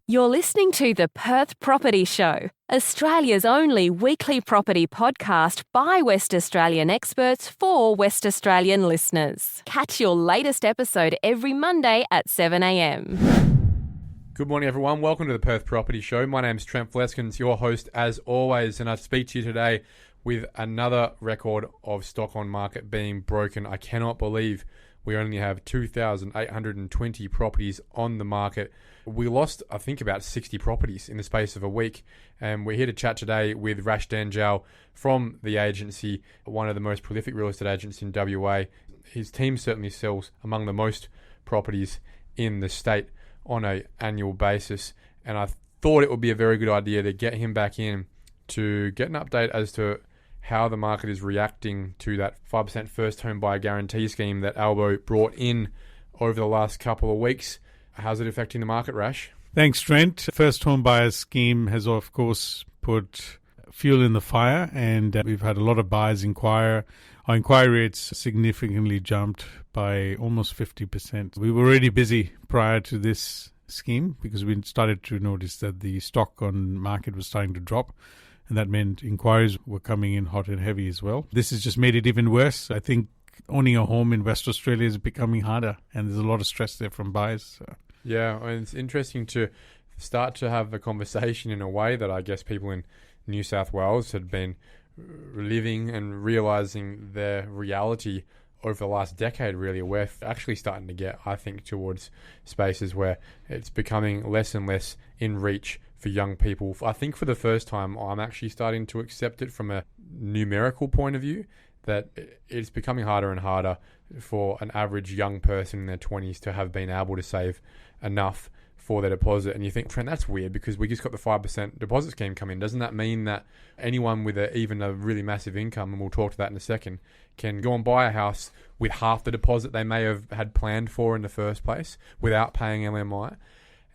You're listening to the Perth Property Show, Australia's only weekly property podcast by West Australian experts for West Australian listeners. Catch your latest episode every Monday at 7 a.m. Good morning, everyone. Welcome to the Perth Property Show. My name's Trent Fleskens, your host as always, and I speak to you today with another record of stock on market being broken. I cannot believe we only have 2,820 properties on the market. We lost, I think, about 60 properties in the space of a week. And we're here to chat today with Rash Dhanjal from the agency, one of the most prolific real estate agents in WA. His team certainly sells among the most properties in the state on an annual basis. And I thought it would be a very good idea to get him back in to get an update as to how the market is reacting to that 5% first home buyer guarantee scheme that Albo brought in over the last couple of weeks. How's it affecting the market, Rash? Thanks, Trent. First home buyer scheme has, of course, put fuel in the fire, and we've had a lot of buyers inquire. Our inquiry rates significantly jumped by almost 50%. We were already busy prior to this scheme because we started to notice that the stock on market was starting to drop. And that meant inquiries were coming in hot and heavy as well. This has just made it even worse. I think owning a home in West Australia is becoming harder, and there's a lot of stress there from buyers. So. Yeah, and it's interesting to start to have a conversation in a way that I guess people in New South Wales had been living and realising their reality over the last decade, really. We're actually starting to get, I think, towards spaces where it's becoming less and less in reach for young people. I think for the first time, I'm actually starting to accept it from a numerical point of view, that it's becoming harder and harder for an average young person in their 20s to have been able to save enough for their deposit. And you think, Trent, that's weird because we just got the 5% deposit scheme come in. Doesn't that mean that anyone with even a really massive income, and we'll talk to that in a second, can go and buy a house with half the deposit they may have had planned for in the first place without paying LMI?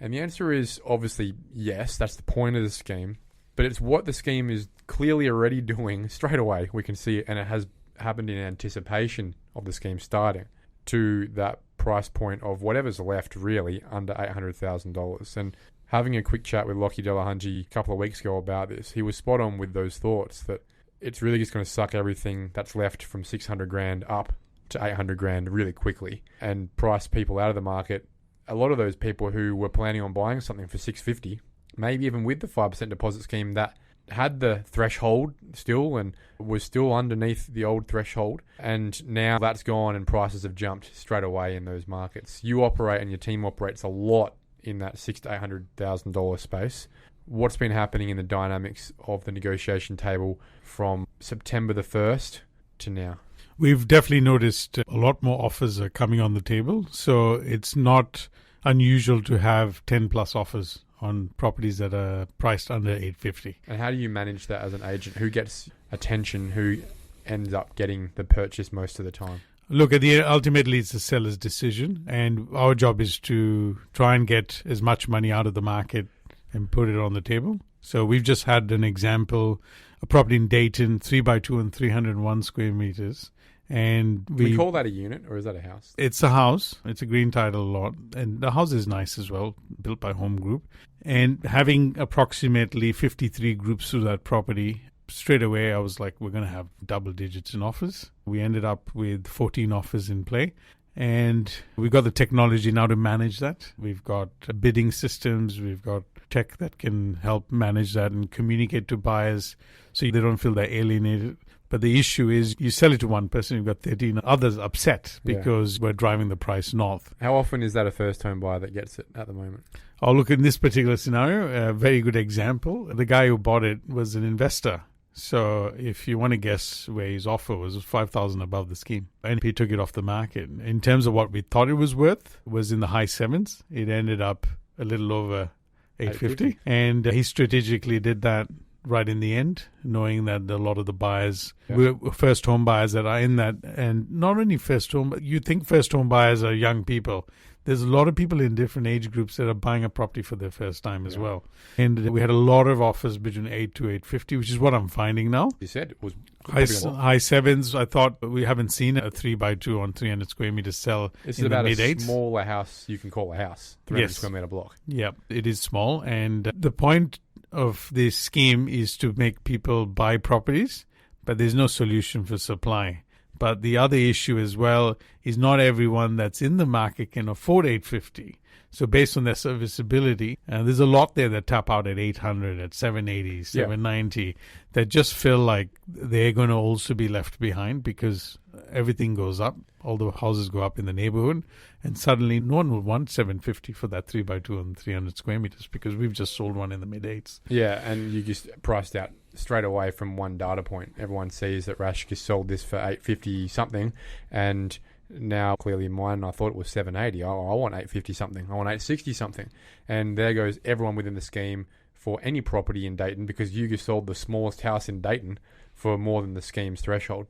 And the answer is obviously yes, that's the point of the scheme. But it's what the scheme is clearly already doing straight away. We can see it, and it has happened in anticipation of the scheme starting, to that price point of whatever's left really under $800,000. And having a quick chat with Lockie Delahunty a couple of weeks ago about this, he was spot on with those thoughts that it's really just going to suck everything that's left from 600 grand up to 800 grand really quickly and price people out of the market. A lot of those people who were planning on buying something for 650, maybe even with the 5% deposit scheme that had the threshold still and was still underneath the old threshold, and now that's gone and prices have jumped straight away in those markets. You operate and your team operates a lot in that $600,000 to $800,000 space. What's been happening in the dynamics of the negotiation table from September the 1st to now? We've definitely noticed a lot more offers are coming on the table. So it's not unusual to have 10 plus offers on properties that are priced under 850. And how do you manage that as an agent? Who gets attention? Who ends up getting the purchase most of the time? Look, ultimately it's the seller's decision, and our job is to try and get as much money out of the market and put it on the table. So we've just had an example, a property in Dayton, 3x2 and 301 square meters. And we call that a unit, or is that a house? It's a house. It's a green title lot. And the house is nice as well, built by Home Group. And having approximately 53 groups through that property, straight away I was like, we're going to have double digits in offers. We ended up with 14 offers in play. And we've got the technology now to manage that. We've got bidding systems. We've got tech that can help manage that and communicate to buyers so they don't feel they're alienated. But the issue is you sell it to one person, you've got 13 others upset because we're driving the price north. How often is that a first home buyer that gets it at the moment? Oh, look, in this particular scenario, a very good example. The guy who bought it was an investor. So if you want to guess where his offer was $5,000 above the scheme. And he took it off the market. In terms of what we thought it was worth, it was in the high sevens. It ended up a little over 850. And he strategically did that right in the end, knowing that a lot of the buyers were first home buyers that are in that. And not only first home, but you think first home buyers are young people. There's a lot of people in different age groups that are buying a property for their first time as well. And we had a lot of offers between 8 to 850, which is what I'm finding now. You said it was high sevens. I thought we haven't seen a 3x2 on 300 square meters sell This in is the about mid-8s. a smaller house you can call a house, 300 square meter block. Yeah, it is small. And the point of this scheme is to make people buy properties, but there's no solution for supply. But the other issue as well is not everyone that's in the market can afford 850. So based on their serviceability, there's a lot there that tap out at 800, at 780, 790, that just feel like they're going to also be left behind because everything goes up. All the houses go up in the neighborhood. And suddenly no one will want 750 for that 3x2 on 300 square meters because we've just sold one in the mid-8s. Yeah, and you just priced out straight away from one data point. Everyone sees that Rash just sold this for 850 something, and now clearly mine, I thought it was 780. I want 850 something. I want 860 something. And there goes everyone within the scheme for any property in Dayton because you just sold the smallest house in Dayton for more than the scheme's threshold.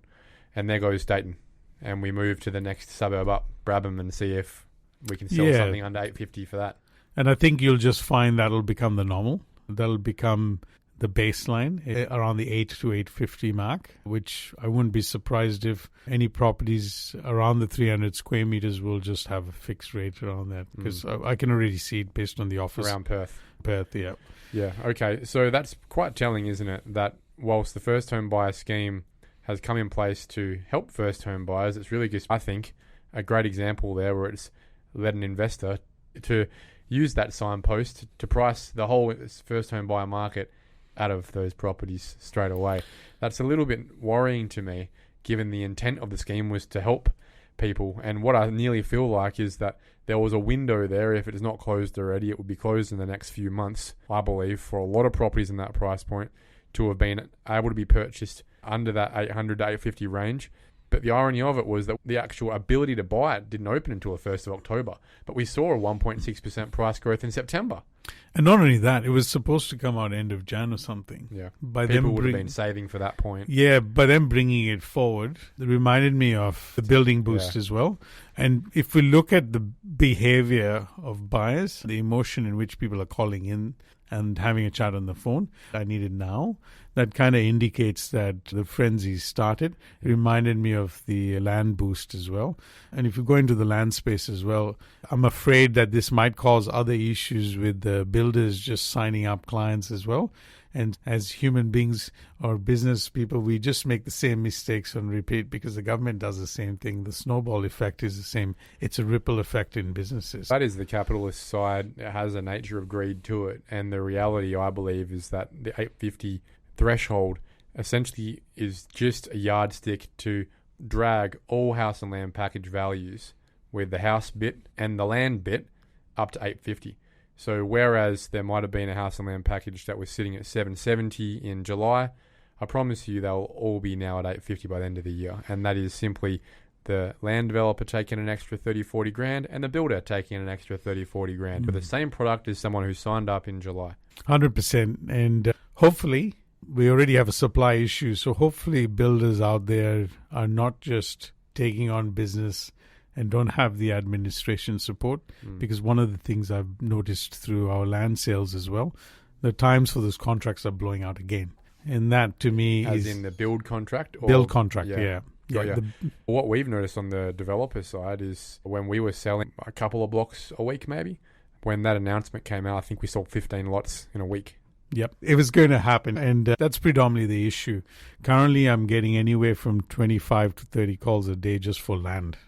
And there goes Dayton. And we move to the next suburb up, Brabham, and see if we can sell something under 850 for that. And I think you'll just find that'll become the normal. That'll become the baseline around the 8 to 850 mark, which I wouldn't be surprised if any properties around the 300 square meters will just have a fixed rate around that because I can already see it based on the offers. Around Perth. Perth, yeah. Yeah, okay. So that's quite telling, isn't it? That whilst the first home buyer scheme has come in place to help first home buyers, it's really just, I think, a great example there where it's led an investor to use that signpost to price the whole first home buyer market out of those properties straight away. That's a little bit worrying to me, given the intent of the scheme was to help people. And what I nearly feel like is that there was a window there. If it is not closed already, it would be closed in the next few months, I believe, for a lot of properties in that price point to have been able to be purchased under that 800 to 850 range. But the irony of it was that the actual ability to buy it didn't open until the 1st of October. But we saw a 1.6% price growth in September. And not only that, it was supposed to come out end of Jan or something. Yeah, by people them would have been saving for that point. Yeah, by them bringing it forward, it reminded me of the building boost as well. And if we look at the behavior of buyers, the emotion in which people are calling in and having a chat on the phone, I need it now, that kind of indicates that the frenzy started. It reminded me of the land boost as well. And if you go into the land space as well, I'm afraid that this might cause other issues with the builders just signing up clients as well. And as human beings or business people, we just make the same mistakes on repeat because the government does the same thing. The snowball effect is the same. It's a ripple effect in businesses. That is the capitalist side. It has a nature of greed to it. And the reality, I believe, is that the 850 threshold essentially is just a yardstick to drag all house and land package values with the house bit and the land bit up to 850. So whereas there might have been a house and land package that was sitting at 770 in July, I promise you they'll all be now at 850 by the end of the year. And that is simply the land developer taking an extra 30, 40 grand and the builder taking an extra 30, 40 grand for the same product as someone who signed up in July. 100%. And hopefully we already have a supply issue. So hopefully builders out there are not just taking on business and don't have the administration support, because one of the things I've noticed through our land sales as well, the times for those contracts are blowing out again. And that to me As is... in the build contract? Or, build contract, yeah. What we've noticed on the developer side is when we were selling a couple of blocks a week maybe, when that announcement came out, I think we sold 15 lots in a week. Yep, it was going to happen, and that's predominantly the issue. Currently, I'm getting anywhere from 25 to 30 calls a day just for land.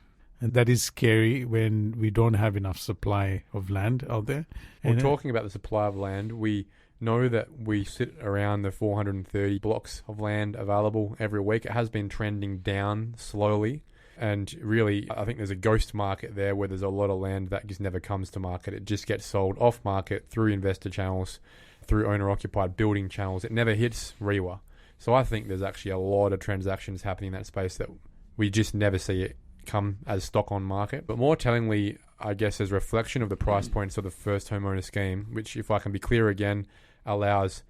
And that is scary when we don't have enough supply of land out there. Well, talking about the supply of land, we know that we sit around the 430 blocks of land available every week. It has been trending down slowly. And really, I think there's a ghost market there where there's a lot of land that just never comes to market. It just gets sold off market through investor channels, through owner-occupied building channels. It never hits REWA. So I think there's actually a lot of transactions happening in that space that we just never see it come as stock on market. But more tellingly, I guess, as reflection of the price points of the first homeowner scheme, which, if I can be clear again, allows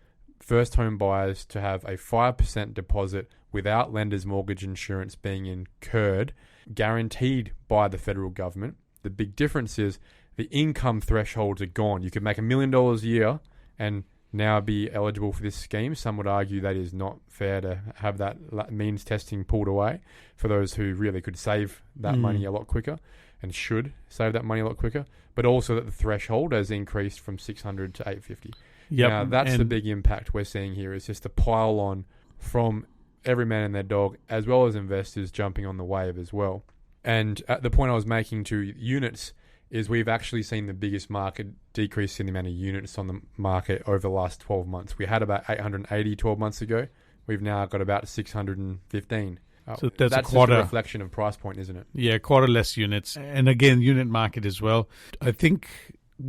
first home buyers to have a 5% deposit without lender's mortgage insurance being incurred, guaranteed by the federal government. The big difference is the income thresholds are gone. You could make $1 million a year and now be eligible for this scheme. Some would argue that is not fair to have that means testing pulled away for those who really could save that money a lot quicker and should save that money a lot quicker, but also that the threshold has increased from 600 to 850. Yep. Now, that's the big impact we're seeing here, is just a pile on from every man and their dog, as well as investors jumping on the wave as well. And at the point I was making to units is we've actually seen the biggest market decrease in the amount of units on the market over the last 12 months. We had about 880 12 months ago. We've now got about 615. So that's a just quarter. a reflection of price point, isn't it? Yeah, quarter less units. And again, unit market as well. I think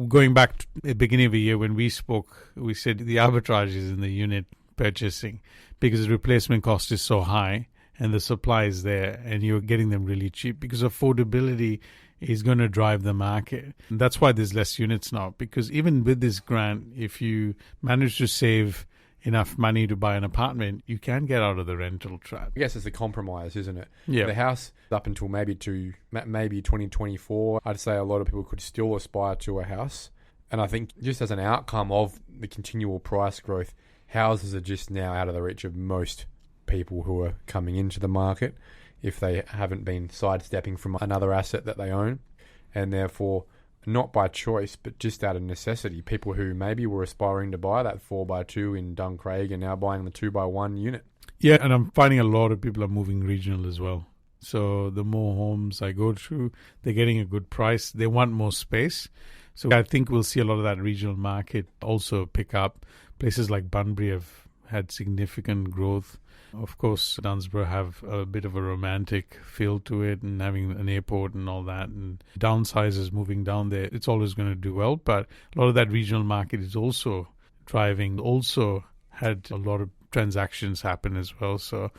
going back to the beginning of the year when we spoke, we said the arbitrage is in the unit purchasing because the replacement cost is so high and the supply is there and you're getting them really cheap because affordability is going to drive the market. And that's why there's less units now, because even with this grant, if you manage to save enough money to buy an apartment, you can get out of the rental trap. I guess it's a compromise, isn't it? Yeah. The house up until maybe 2024, I'd say a lot of people could still aspire to a house. And I think just as an outcome of the continual price growth, houses are just now out of the reach of most people who are coming into the market if they haven't been sidestepping from another asset that they own. And therefore, not by choice, but just out of necessity, people who maybe were aspiring to buy that 4x2 in Duncraig are now buying the 2x1 unit. Yeah, and I'm finding a lot of people are moving regional as well. So the more homes I go through, they're getting a good price. They want more space. So I think we'll see a lot of that regional market also pick up. Places like Bunbury have had significant growth. Of course, Dunsborough have a bit of a romantic feel to it and having an airport and all that. And downsizers moving down there, it's always going to do well. But a lot of that regional market is also driving, also had a lot of transactions happen as well. So,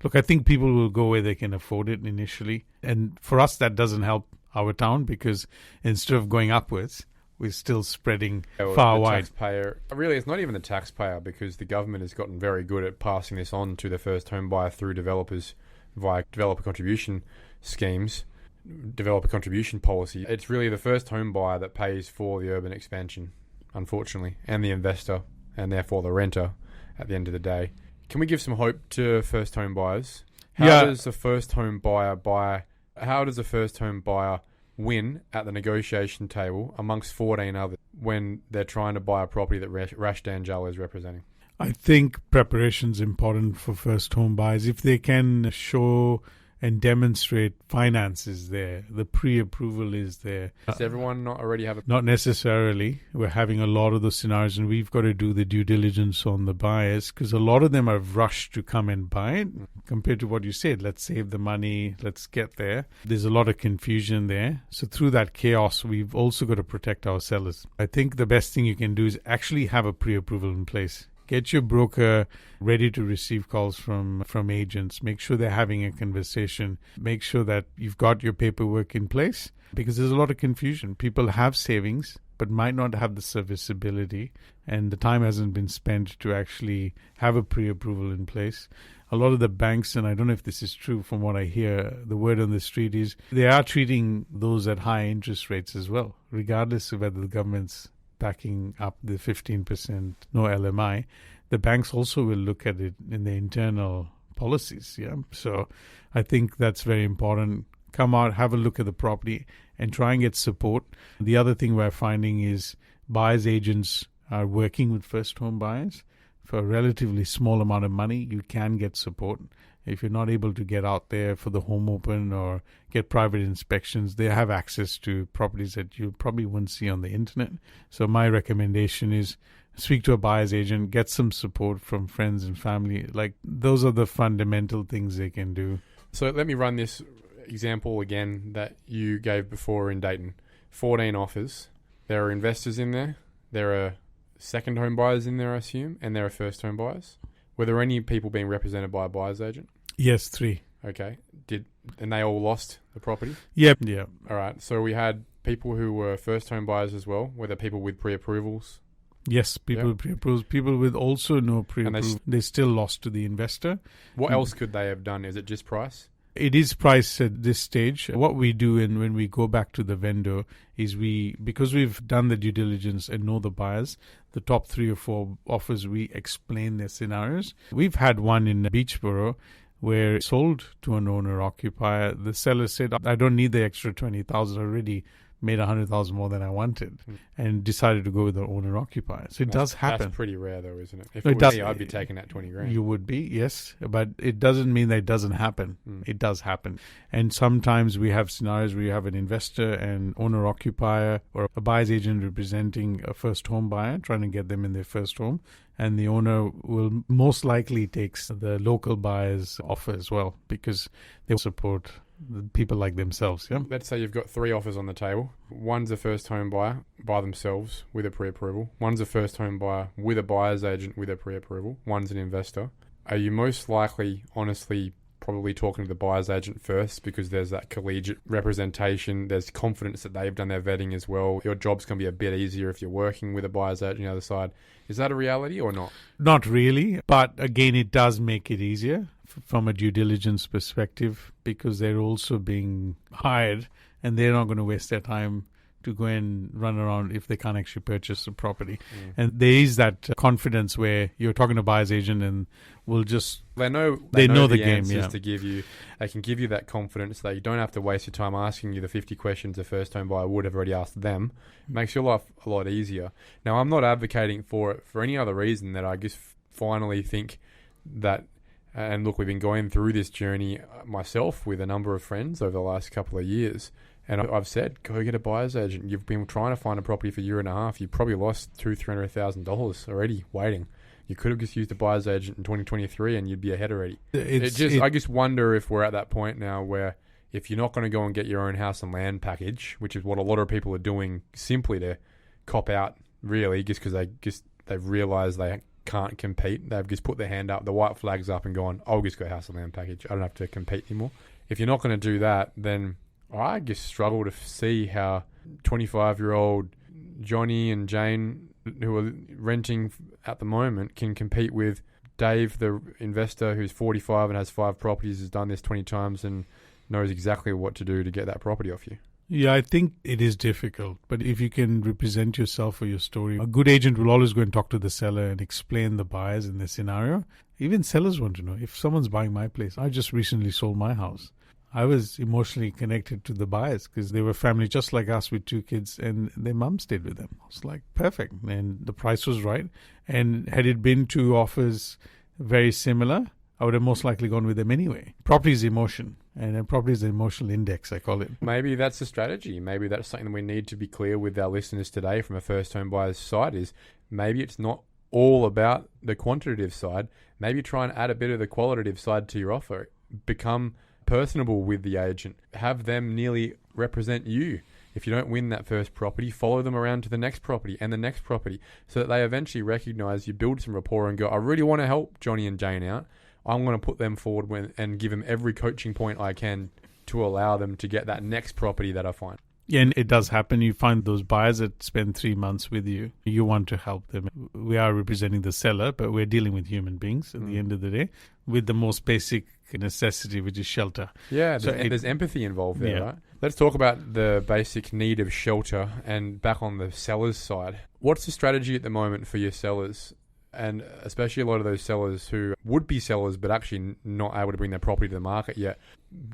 look, I think people will go where they can afford it initially. And for us, that doesn't help our town because instead of going upwards, we're still spreading far wide. Taxpayer, really, it's not even the taxpayer because the government has gotten very good at passing this on to the first home buyer through developers via developer contribution schemes, developer contribution policy. It's really the first home buyer that pays for the urban expansion, unfortunately, and the investor, and therefore the renter at the end of the day. Can we give some hope to first home buyers? How does a first home buyer win at the negotiation table amongst 14 others when they're trying to buy a property that Rash Dhanjal is representing? I think preparation is important for first home buyers. If they can show and demonstrate finances there, the pre-approval is there. Does everyone not already have a... Not necessarily. We're having a lot of those scenarios and we've got to do the due diligence on the buyers because a lot of them are rushed to come and buy it compared to what you said. Let's save the money. Let's get there. There's a lot of confusion there. So through that chaos, we've also got to protect our sellers. I think the best thing you can do is actually have a pre-approval in place. Get your broker ready to receive calls from agents. Make sure they're having a conversation. Make sure that you've got your paperwork in place because there's a lot of confusion. People have savings but might not have the serviceability and the time hasn't been spent to actually have a pre-approval in place. A lot of the banks, and I don't know if this is true from what I hear, the word on the street is they are treating those at high interest rates as well, regardless of whether the government's backing up the 15% no LMI, the banks also will look at it in their internal policies. Yeah, so I think that's very important. Come out, have a look at the property, and try and get support. The other thing we're finding is buyers agents are working with first home buyers for a relatively small amount of money. You can get support. If you're not able to get out there for the home open or get private inspections, they have access to properties that you probably wouldn't see on the internet. So my recommendation is speak to a buyer's agent, get some support from friends and family. Like those are the fundamental things they can do. So let me run this example again that you gave before in Dayton. 14 offers. There are investors in there. There are second home buyers in there, I assume, and there are first home buyers. Were there any people being represented by a buyer's agent? Yes, 3. Okay. And they all lost the property? Yep. Yeah. All right. So we had people who were first home buyers as well. Were there people with pre-approvals? Yes, people with pre-approvals. People with also no pre-approval, they still lost to the investor. What else could they have done? Is it just price? It is price at this stage. What we do when we go back to the vendor is because we've done the due diligence and know the buyers, the top 3 or 4 offers, we explain their scenarios. We've had one in Beachboro where it sold to an owner-occupier. The seller said, I don't need the extra 20,000, I already made 100,000 more than I wanted, and decided to go with the owner-occupier. So it does happen. That's pretty rare though, isn't it? If it was me, I'd be taking that 20 grand. You would be, yes, but it doesn't mean that it doesn't happen. It does happen. And sometimes we have scenarios where you have an investor and owner-occupier or a buyer's agent representing a first home buyer, trying to get them in their first home, and the owner will most likely takes the local buyer's offer as well because they support people like themselves. Yeah. Let's say you've got 3 offers on the table. One's a first home buyer by themselves with a pre-approval. One's a first home buyer with a buyer's agent with a pre-approval. One's an investor. Are you most likely, honestly, probably talking to the buyer's agent first because there's that collegiate representation. There's confidence that they've done their vetting as well. Your job's going to be a bit easier if you're working with a buyer's agent on the other side. Is that a reality or not? Not really. But again, it does make it easier from a due diligence perspective because they're also being hired and they're not going to waste their time to go and run around if they can't actually purchase the property. And there is that confidence where you're talking to a buyer's agent and will just... They know the game, to give you. They can give you that confidence that you don't have to waste your time asking you the 50 questions a first home buyer would have already asked them. It makes your life a lot easier. Now, I'm not advocating for it for any other reason that I just finally think that... And look, we've been going through this journey myself with a number of friends over the last couple of years. And I've said, go get a buyer's agent. You've been trying to find a property for a year and a half. You've probably lost $200,000-$300,000 already waiting. You could have just used a buyer's agent in 2023 and you'd be ahead already. I just wonder if we're at that point now where if you're not going to go and get your own house and land package, which is what a lot of people are doing simply to cop out, really, just because they've realised they can't compete. They've just put their hand up, the white flag's up and gone, I'll just go house and land package. I don't have to compete anymore. If you're not going to do that, then I just struggle to see how 25-year-old Johnny and Jane, who are renting at the moment, can compete with Dave, the investor who's 45 and has 5 properties, has done this 20 times and knows exactly what to do to get that property off you. Yeah, I think it is difficult. But if you can represent yourself or your story, a good agent will always go and talk to the seller and explain the buyers in the scenario. Even sellers want to know, if someone's buying my place, I just recently sold my house. I was emotionally connected to the buyers because they were family just like us with 2 kids and their mum stayed with them. I was like, perfect. And the price was right. And had it been 2 offers very similar, I would have most likely gone with them anyway. Property is emotion, and property is an emotional index, I call it. Maybe that's the strategy. Maybe that's something we need to be clear with our listeners today from a first home buyer's side is maybe it's not all about the quantitative side. Maybe try and add a bit of the qualitative side to your offer. Become personable with the agent. Have them nearly represent you. If you don't win that first property, follow them around to the next property and the next property so that they eventually recognize you, build some rapport and go, I really want to help Johnny and Jane out. I'm going to put them forward and give them every coaching point I can to allow them to get that next property that I find. Yeah, and it does happen. You find those buyers that spend 3 months with you. You want to help them. We are representing the seller, but we're dealing with human beings at the end of the day with the most basic necessity, which is shelter. Yeah, there's empathy involved there, right? Let's talk about the basic need of shelter and back on the seller's side. What's the strategy at the moment for your sellers? And especially a lot of those sellers who would be sellers but actually not able to bring their property to the market yet,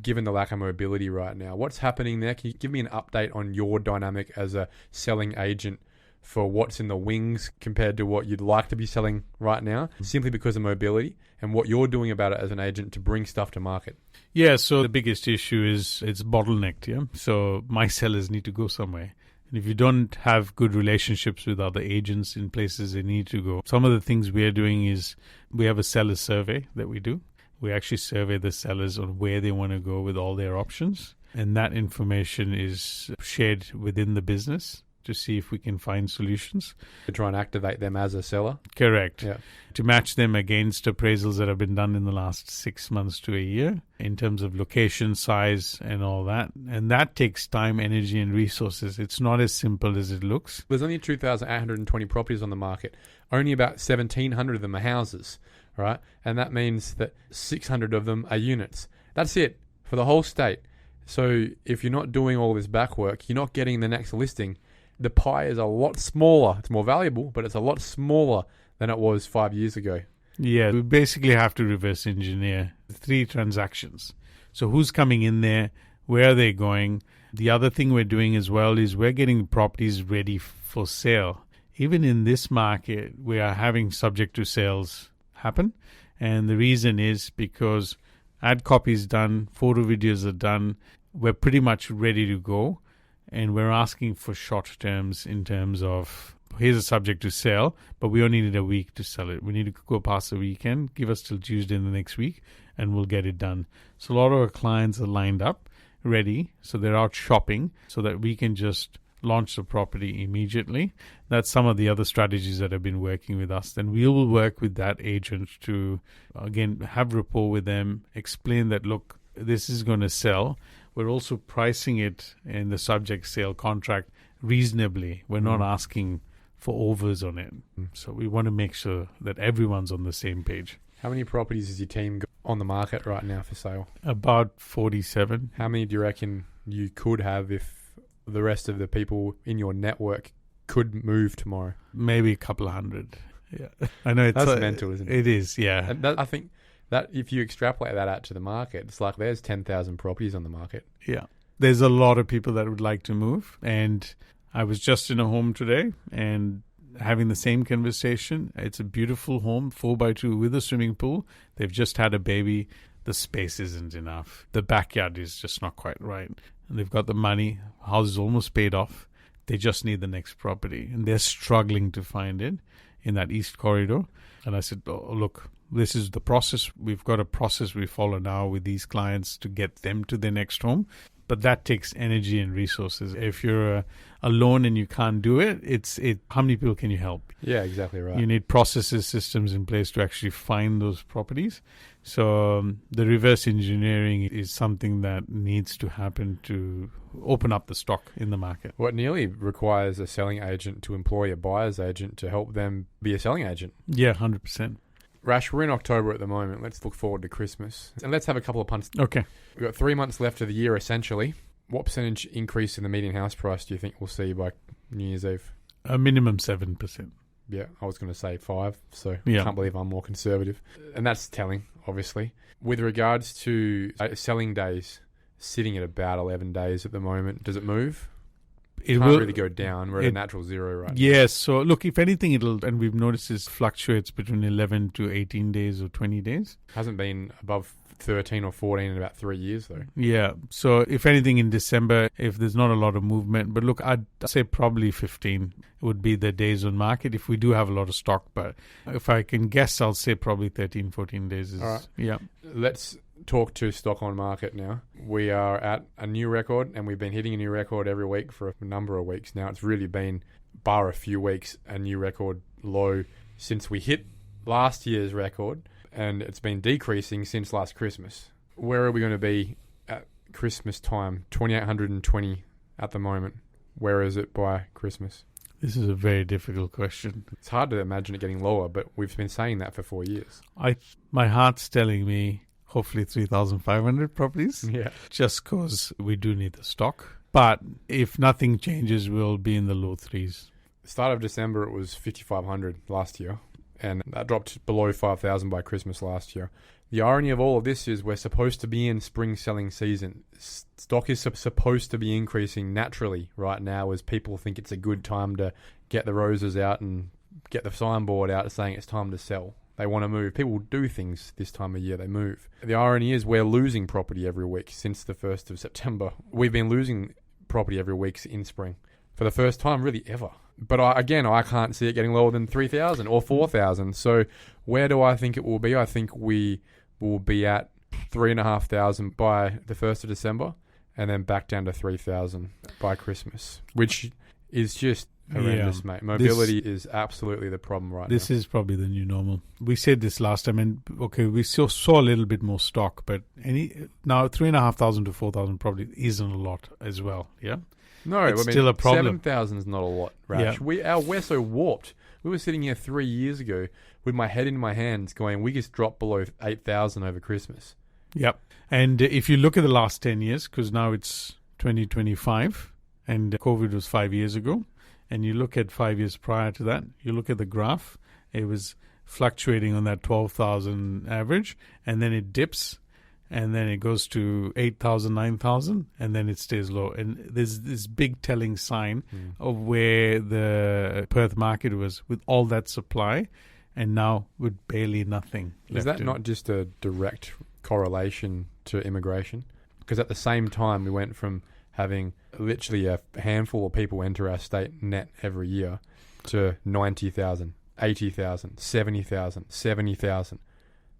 given the lack of mobility right now. What's happening there? Can you give me an update on your dynamic as a selling agent for what's in the wings compared to what you'd like to be selling right now, simply because of mobility, and what you're doing about it as an agent to bring stuff to market? Yeah, so the biggest issue is it's bottlenecked, yeah? So my sellers need to go somewhere. And if you don't have good relationships with other agents in places they need to go, some of the things we're doing is we have a seller survey that we do. We actually survey the sellers on where they want to go with all their options. And that information is shared within the business to see if we can find solutions. To try and activate them as a seller. Correct. Yeah. To match them against appraisals that have been done in the last 6 months to a year in terms of location, size, and all that. And that takes time, energy, and resources. It's not as simple as it looks. There's only 2,820 properties on the market. Only about 1,700 of them are houses, right? And that means that 600 of them are units. That's it for the whole state. So if you're not doing all this back work, you're not getting the next listing. The pie is a lot smaller. It's more valuable, but it's a lot smaller than it was 5 years ago. Yeah, we basically have to reverse engineer 3 transactions. So who's coming in there? Where are they going? The other thing we're doing as well is we're getting properties ready for sale. Even in this market, we are having subject to sales happen. And the reason is because ad copy is done, photo videos are done. We're pretty much ready to go. And we're asking for short terms in terms of, here's a subject to sell, but we only need a week to sell it. We need to go past the weekend, give us till Tuesday in the next week, and we'll get it done. So a lot of our clients are lined up, ready, so they're out shopping so that we can just launch the property immediately. That's some of the other strategies that have been working with us. Then we will work with that agent to, again, have rapport with them, explain that, look, this is going to sell. We're also pricing it in the subject sale contract reasonably. We're not asking for overs on it. So we want to make sure that everyone's on the same page. How many properties has your team got on the market right now for sale? About 47. How many do you reckon you could have if the rest of the people in your network could move tomorrow? Maybe a couple of hundred. Yeah, I know that's mental, isn't it? It is, yeah. And I think that if you extrapolate that out to the market, it's like there's 10,000 properties on the market. Yeah. There's a lot of people that would like to move. And I was just in a home today and having the same conversation. It's a beautiful home, 4x2 with a swimming pool. They've just had a baby. The space isn't enough. The backyard is just not quite right. And they've got the money. House is almost paid off. They just need the next property. And they're struggling to find it in that east corridor. And I said, oh, look, this is the process. We've got a process we follow now with these clients to get them to their next home. But that takes energy and resources. If you're alone and you can't do it, how many people can you help? Yeah, exactly right. You need processes, systems in place to actually find those properties. So the reverse engineering is something that needs to happen to open up the stock in the market. What nearly requires a selling agent to employ a buyer's agent to help them be a selling agent. Yeah, 100%. Rash, we're in October at the moment. Let's look forward to Christmas. And let's have a couple of punts. Okay. We've got 3 months left of the year, essentially. What percentage increase in the median house price do you think we'll see by New Year's Eve? A minimum 7%. Yeah, I was going to say 5, so yeah. I can't believe I'm more conservative. And that's telling, obviously. With regards to selling days, sitting at about 11 days at the moment, does it move? It can't really go down. We're at a natural zero right now. Yes. So, look, if anything, and we've noticed this fluctuates between 11 to 18 days or 20 days. Hasn't been above 13 or 14 in about 3 years, though. Yeah. So, if anything, in December, if there's not a lot of movement, but look, I'd say probably 15 would be the days on market if we do have a lot of stock. But if I can guess, I'll say probably 13, 14 days. All right. Yeah. Let's talk to stock on market now. We are at a new record, and we've been hitting a new record every week for a number of weeks now. It's really been, bar a few weeks, a new record low since we hit last year's record, and it's been decreasing since last Christmas. Where are we going to be at Christmas time? 2,820 at the moment. Where is it by Christmas? This is a very difficult question. It's hard to imagine it getting lower, but we've been saying that for 4 years. My heart's telling me hopefully 3,500 properties. Yeah. Just because we do need the stock. But if nothing changes, we'll be in the low threes. Start of December, it was 5,500 last year. And that dropped below 5,000 by Christmas last year. The irony of all of this is we're supposed to be in spring selling season. Stock is supposed to be increasing naturally right now as people think it's a good time to get the roses out and get the signboard out saying it's time to sell. They want to move. People do things this time of year. They move. The irony is we're losing property every week since the 1st of September. We've been losing property every week in spring for the first time really ever. But I can't see it getting lower than 3,000 or 4,000. So where do I think it will be? I think we will be at 3,500 by the 1st of December and then back down to 3,000 by Christmas, which is just horrendous, mate. Mobility is absolutely the problem right now. This is probably the new normal. We said this last time, and okay, we saw a little bit more stock, but now 3,500 to 4,000 probably isn't a lot as well. Yeah, no, it's still a problem. 7,000 is not a lot, Rash. Yeah. We're so warped. We were sitting here 3 years ago with my head in my hands, going, "We just dropped below 8,000 over Christmas." Yep. And if you look at the last 10 years, because now it's 2025, and COVID was 5 years ago. And you look at 5 years prior to that, you look at the graph, it was fluctuating on that 12,000 average, and then it dips, and then it goes to 8,000, 9,000, and then it stays low. And there's this big telling sign of where the Perth market was with all that supply, and now with barely nothing left. Is that not just a direct correlation to immigration? Because at the same time, we went from having literally a handful of people enter our state net every year to 90,000, 80,000, 70,000, 70,000.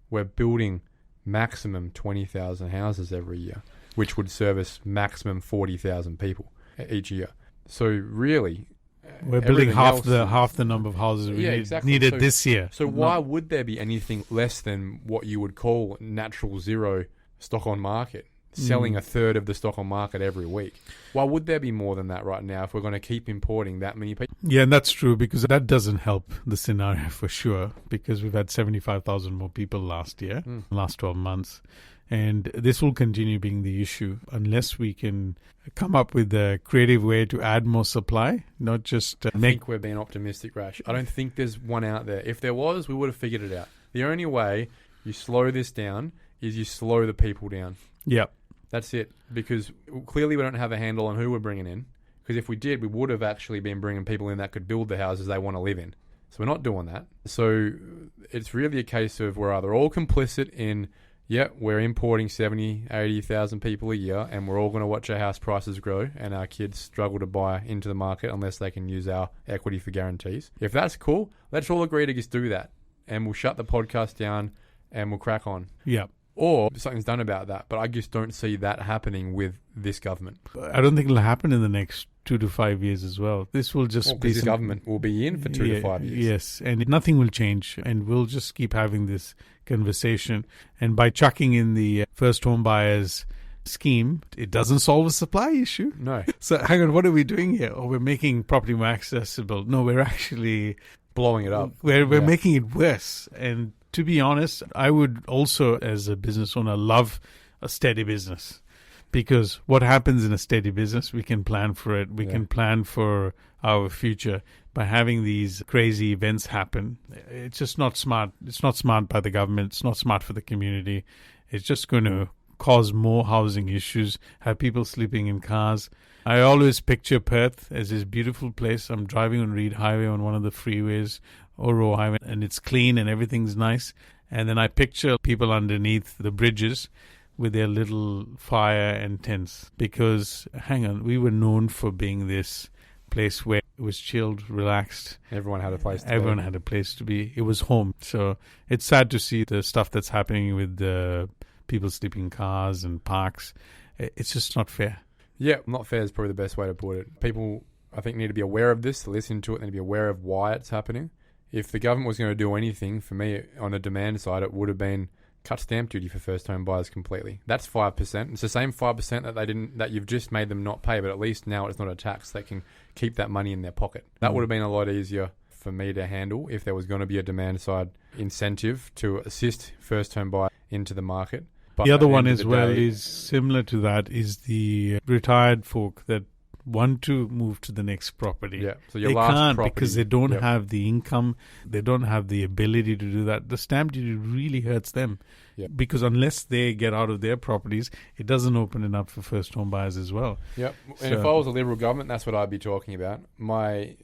We're building maximum 20,000 houses every year, which would service maximum 40,000 people each year. So really, we're building half the number of houses we needed this year. So why would there be anything less than what you would call natural zero stock on market? Selling a third of the stock on market every week. Why would there be more than that right now if we're going to keep importing that many people? Yeah, and that's true, because that doesn't help the scenario for sure, because we've had 75,000 more people last year, last 12 months. And this will continue being the issue unless we can come up with a creative way to add more supply, not just I think we're being optimistic, Rash. I don't think there's one out there. If there was, we would have figured it out. The only way you slow this down is you slow the people down. Yeah. That's it, because clearly we don't have a handle on who we're bringing in, because if we did, we would have actually been bringing people in that could build the houses they want to live in. So we're not doing that. So it's really a case of we're either all complicit in, we're importing 70, 80,000 people a year, and we're all going to watch our house prices grow and our kids struggle to buy into the market unless they can use our equity for guarantees. If that's cool, let's all agree to just do that, and we'll shut the podcast down and we'll crack on. Yeah. Or something's done about that, but I just don't see that happening with this government. I don't think it'll happen in the next 2 to 5 years as well. This will just be... This government will be in for 2 to 5 years. Yes, and nothing will change, and we'll just keep having this conversation. And by chucking in the first home buyers scheme, it doesn't solve a supply issue. No. So hang on, what are we doing here? Oh, we're making property more accessible. No, we're actually... blowing it up. We're making it worse. And to be honest, I would also, as a business owner, love a steady business, because what happens in a steady business, we can plan for it. We can plan for our future. By having these crazy events happen, it's just not smart. It's not smart by the government. It's not smart for the community. It's just going to cause more housing issues, have people sleeping in cars. I always picture Perth as this beautiful place. I'm driving on Reed Highway on one of the freeways, Oro Highway, and it's clean and everything's nice. And then I picture people underneath the bridges with their little fire and tents. Because, hang on, we were known for being this place where it was chilled, relaxed. Everyone had a place to be. Everyone had a place to be. It was home. So it's sad to see the stuff that's happening with the people sleeping in cars and parks. It's just not fair. Yeah, not fair is probably the best way to put it. People, I think, need to be aware of this, to listen to it, and to be aware of why it's happening. If the government was going to do anything, for me, on the demand side, it would have been cut stamp duty for first-home buyers completely. That's 5%. It's the same 5% that you've just made them not pay, but at least now it's not a tax. They can keep that money in their pocket. That would have been a lot easier for me to handle if there was going to be a demand-side incentive to assist first-home buyers into the market. But the other one as well is similar to that, is the retired folk that want to move to the next property. Yeah, so they can't because they don't have the income, they don't have the ability to do that. The stamp duty really hurts them because unless they get out of their properties, it doesn't open it up for first home buyers as well. Yep, and if I was a Liberal government, that's what I'd be talking about. My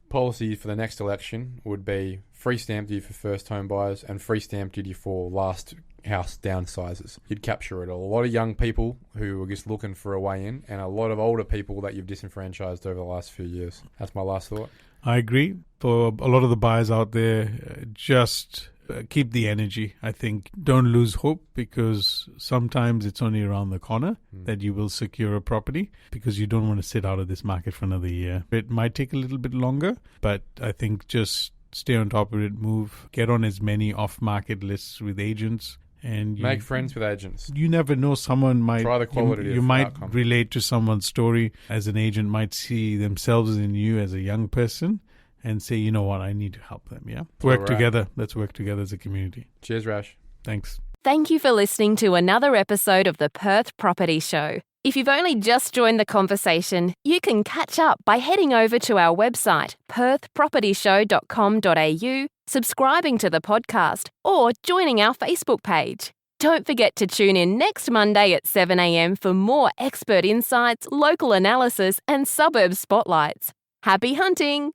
policy for the next election would be free stamp duty for first home buyers and free stamp duty for last house downsizes. You'd capture it. A lot of young people who are just looking for a way in, and a lot of older people that you've disenfranchised over the last few years. That's my last thought. I agree. For a lot of the buyers out there, just keep the energy. I think don't lose hope, because sometimes it's only around the corner that you will secure a property, because you don't want to sit out of this market for another year. It might take a little bit longer, but I think just stay on top of it, move, get on as many off-market lists with agents. And make friends with agents. You never know, someone might try the quality you might relate to someone's story. As an agent, might see themselves in you as a young person and say, you know what, I need to help them. Yeah, work together. Let's work together as a community. Cheers, Rash. Thanks. Thank you for listening to another episode of the Perth Property Show. If you've only just joined the conversation, you can catch up by heading over to our website, perthpropertyshow.com.au, subscribing to the podcast, or joining our Facebook page. Don't forget to tune in next Monday at 7 a.m. for more expert insights, local analysis, and suburb spotlights. Happy hunting!